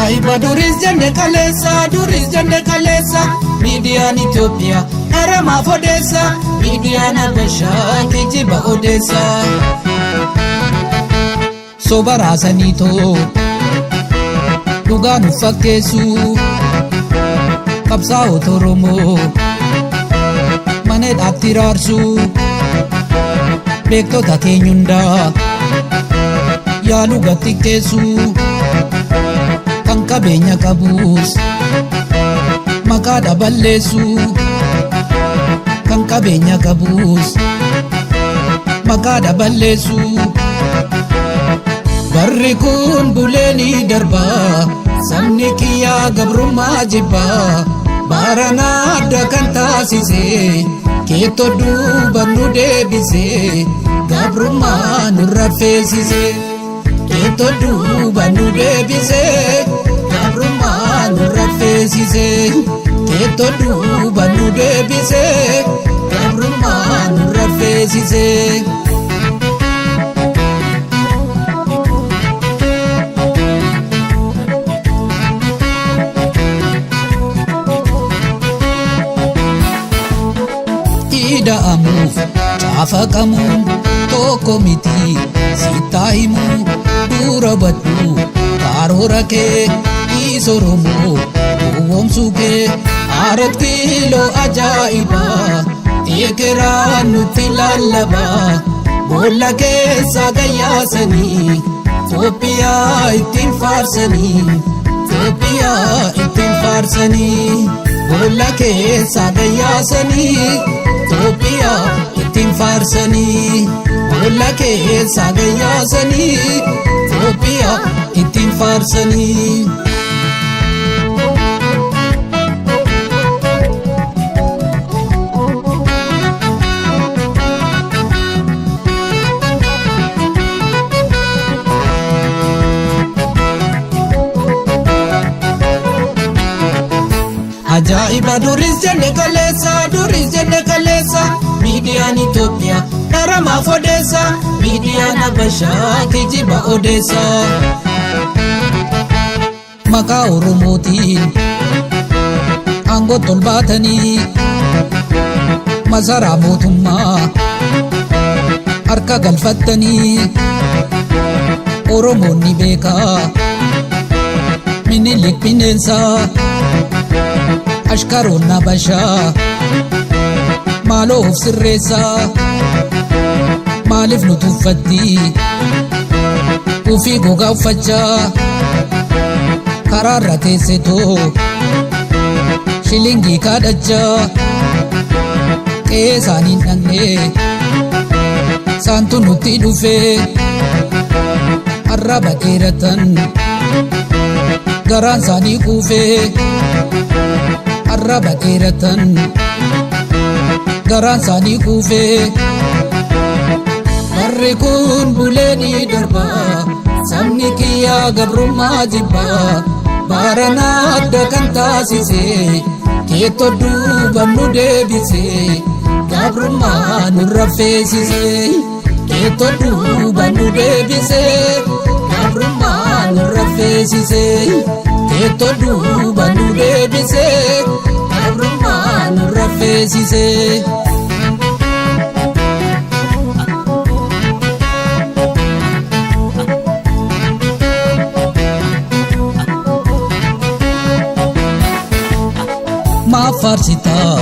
Ajaiba duris jenne kalesa Midiyaan Itoophiyaa Aramaa fodeessa Midiyaan Habashaa kijiba odeessa Soba raasaniitoo dhugaa nu fakkeessu qabsaa'ota Oromoo maneedhaatti raarsu beektota keenya hundaa yaalu gattikkeessu kan qabeenya qabus maqaa dhaballeessu kan qabeenya qabus maqaa dhaballeessu barri kun buleeni darbaa sabni kiyyaa gabrummaa jibbaa baranaa adda kan taasise keettoo duuba nu deebise gabrummaa nurra feesise keettoo duuba nu deebise gabrummaa nurra feesise keettoo duuba nu deebise gabrummaa nurra feesise Da'amuuf caafaqamuun tokko miti sitaa himuu dura baddu karoora kee dhiis Oromoo gowwoomsuu kee aarat kiiloo ajaa'ibaa eekeraan nutti lallabaa boolla keessa gayyaasanii Itoophiyaa ittiin faarsanii Itoophiyaa ittiin faarsanii boolla keessa gayyaasanii Itoophiyaa ittiin faarsanii boolla keessa gayyaasanii Itoophiyaa ittiin faarsanii Ajaiba duris jenne kalesa Midiyaan Itoophiyaa Aramaa fodeessa Midiyaan Habashaa kijiba odeessa Maqaa Oromootiin aangoo tolbaatanii masaraa mootummaa harka galfattanii Oromoonni beekaa Minilik bineensaa Ashkaroon Habashaa maaloo of sirreessaa maaliif nu tuffatti ufii gogaa uffachaa karaarra teessetoo shilingii kaadhachaa qe'ee isaaniin dhaqnee saantu nutti dhufee arraba dheeratan garaan isaanii quufee arraba dheeratan garaan isaanii quufee barri kun buleeni darbaa sabni kiyyaa gabrummaa jibbaa baranaa adda kan taasise keettoo duuba nu deebise gabrummaa nurra feesise keettoo duuba nu deebise gabrummaa nurra feesise keettoo duuba nu deebise gabrummaa nurra feesise Maafaarsitaa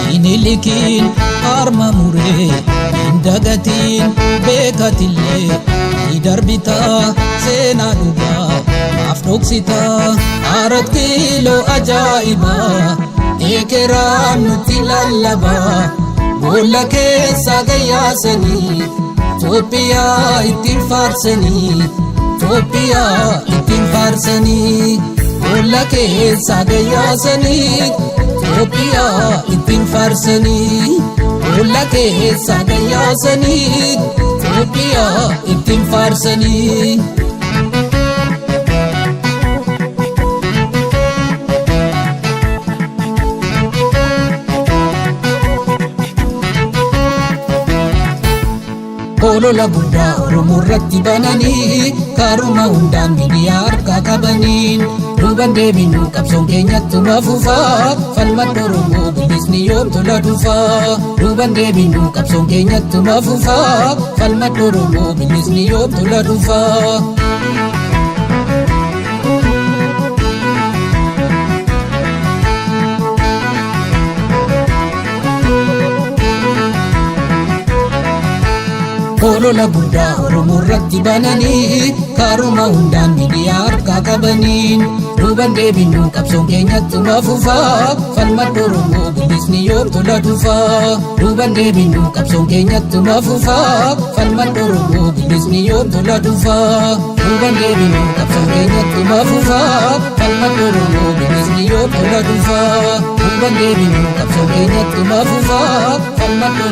Minilikiin harma muree indagatiin beekatillee ni darbitaa seenaa dhugaa maaf dhoksitaa aarat kiiloo ajaa'ibaa eekeraan nutti lallabaa boolla keessa gayyaasanii Itoophiyaa ittiin faarsanii Itoophiyaa ittiin faarsanii boolla keessa gayyaasanii Itoophiyaa ittiin faarsanii boolla keessa gayyaasanii Itoophiyaa ittiin faarsanii Olola guddaa Oromoo irratti bananii kaaruma hundaan miidiyaa harkaa qabaniin duuban deebinu qabsoon keenyattuma fufaa falmadda Oromoo bilisni yoom tola dhufaa duuban deebinu qabsoon keenyattuma fufaa falmadda Oromoo bilisni yoom tola dhufaa. Olola guddaa Oromoo irratti bananii kaaruma hundaan miidiyaa harkaa qabaniin duuban deebinu qabsoon keenyattuma fufaa falmadda Oromoo bilisni yoom tola dhufaa duuban deebinu qabsoon keenyattuma fufaa falmadda Oromoo bilisni yoom tola dhufaa duuban deebinu qabsoon keenyattuma fufaa falmadda Oromoo bilisni yoom tola dhufaa duuban deebinu qabsoon keenyattuma fufaa falmadda